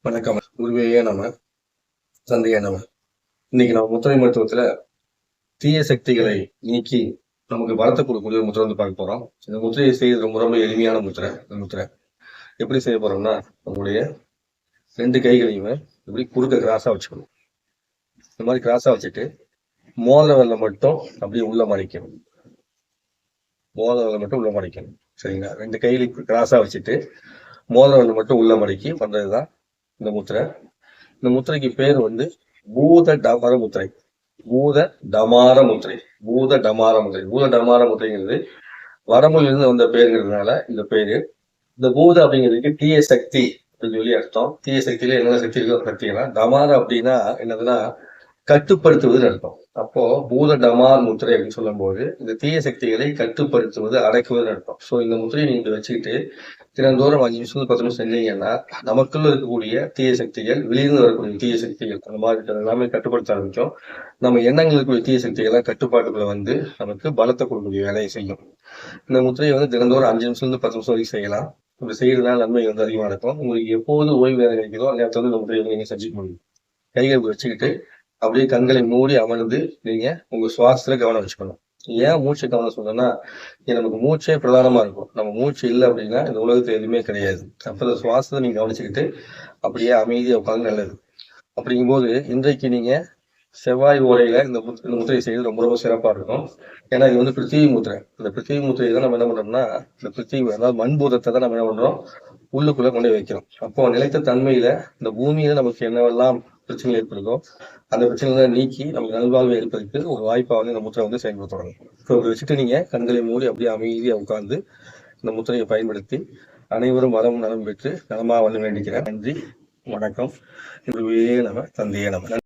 வணக்கம். குருவே நம, தந்தையே நம. இன்னைக்கு நம்ம முத்திரை மருத்துவத்துல தீய சக்திகளை நீக்கி நமக்கு பலத்தை கொடுக்கக்கூடிய ஒரு முத்திரை வந்து பார்க்க போறோம். இந்த முத்திரையை செய்யறது ரொம்ப ரொம்ப எளிமையான முத்திரை. இந்த முத்திரை எப்படி செய்ய போறோம்னா, நம்மளுடைய 2 கைகளையுமே இப்படி குறுக்க கிராஸா வச்சுக்கணும். இந்த மாதிரி கிராஸா வச்சுட்டு மோதிர விரலை மட்டும் அப்படியே உள்ள மடிக்கணும். மோதிர விரலை மட்டும் உள்ள மடிக்கணும். சரிங்களா? 2 கையிலையும் கிராஸா வச்சுட்டு மோதிர விரலை மட்டும் உள்ள மடக்கி பண்றதுதான் இந்த முத்திரை. இந்த முத்திரைக்கு பேர் வந்து பூத டமர முத்திரை. பூத டமார முத்திரை. பூத டமார முத்திரை. பூத டமார முத்திரைங்கிறது வடமொழியிலிருந்து வந்த பேருங்கிறதுனால இந்த பேரு. இந்த பூத அப்படிங்கிறதுக்கு தீய சக்தி அப்படின்னு சொல்லி அர்த்தம். தீய சக்தியில என்னென்ன சக்தி இருக்கோ சக்திகளா. டமார அப்படின்னா என்னதுன்னா கட்டுப்படுத்துவதுன்னு அர்த்தம். அப்போ பூத டமார் முத்திரை அப்படின்னு சொல்லும் போது இந்த தீய சக்திகளை கட்டுப்படுத்துவது, அடக்குவதுன்னு அர்த்தம். ஸோ இந்த முத்திரையை நீங்க வச்சுக்கிட்டு தினந்தோறும் 5 நிமிஷம் 10 நிமிஷம் செஞ்சீங்கன்னா நமக்குள்ள இருக்கக்கூடிய தீய சக்திகள், வெளியிருந்து வரக்கூடிய தீய சக்திகள், அந்த மாதிரி இருக்கிறது எல்லாமே கட்டுப்படுத்த ஆரம்பிக்கும். நம்ம எண்ணங்கள் இருக்கக்கூடிய தீய சக்திகளை கட்டுப்பாட்டுக்குள்ள வந்து நமக்கு பலத்தை கொடுக்கக்கூடிய வேலையை செய்யும். இந்த முத்திரையை வந்து தினந்தோறும் 5 நிமிஷம் 10 நிமிஷம் வரைக்கும் செய்யலாம். இப்படி செய்யறதுனால நன்மை வந்து அதிகமா இருக்கும். உங்களுக்கு எப்போது ஓய்வு நேரம் கிடைக்குதோ அந்த நேரத்தில் வந்து இந்த முத்திரையை நீங்க செஞ்சுக்க முடியும். கைகளை வச்சுக்கிட்டு அப்படியே கண்களை மூடி அமர்ந்து நீங்க உங்க சுவாசத்துல கவனம் வச்சுக்கணும். ஏன் மூச்சு கவனம் சொல்றேன்னா, நமக்கு மூச்சே பிரதானமா இருக்கும். நம்ம மூச்சு இல்லை அப்படின்னா இந்த உலகத்துல எதுவுமே கிடையாது. அப்ப இந்த சுவாசத்தை நீங்க கவனிச்சுக்கிட்டு அப்படியே அமைதியா உட்காந்து நல்லது. அப்படிங்கும்போது இன்றைக்கு நீங்க செவ்வாய் ஓரையில இந்த முத்திரை செய்வது ரொம்ப ரொம்ப சிறப்பா இருக்கும். ஏன்னா இது வந்து பிருத்திவி முத்திரை. இந்த பிருத்திவி முத்திரையை தான் நம்ம என்ன பண்றோம்னா, இந்த பிருத்திவி அதாவது மண்பூதத்தை தான் நம்ம என்ன பண்றோம், உள்ளுக்குள்ள கொண்டு வைக்கிறோம். அப்போ நிலைத்த தன்மையில இந்த பூமியில நமக்கு என்னவெல்லாம் பிரச்சனைகள் ஏற்படுதோ அந்த பிரச்சனைகளை நீக்கி நமக்கு நல்வாழ்வை இருப்பதற்கு ஒரு வாய்ப்பா வந்து இந்த முத்திரை வந்து செயல்படுத்துறாங்க. இப்போ இப்படி வச்சுட்டு நீங்க கண்களை மூடி அப்படியே அமைதியா உட்கார்ந்து இந்த முத்திரையை பயன்படுத்தி அனைவரும் வரம் நலம் பெற்று நலமா வந்து வேண்டிக்கிறேன். நன்றி, வணக்கம். குருவே நம, தந்தையே நம.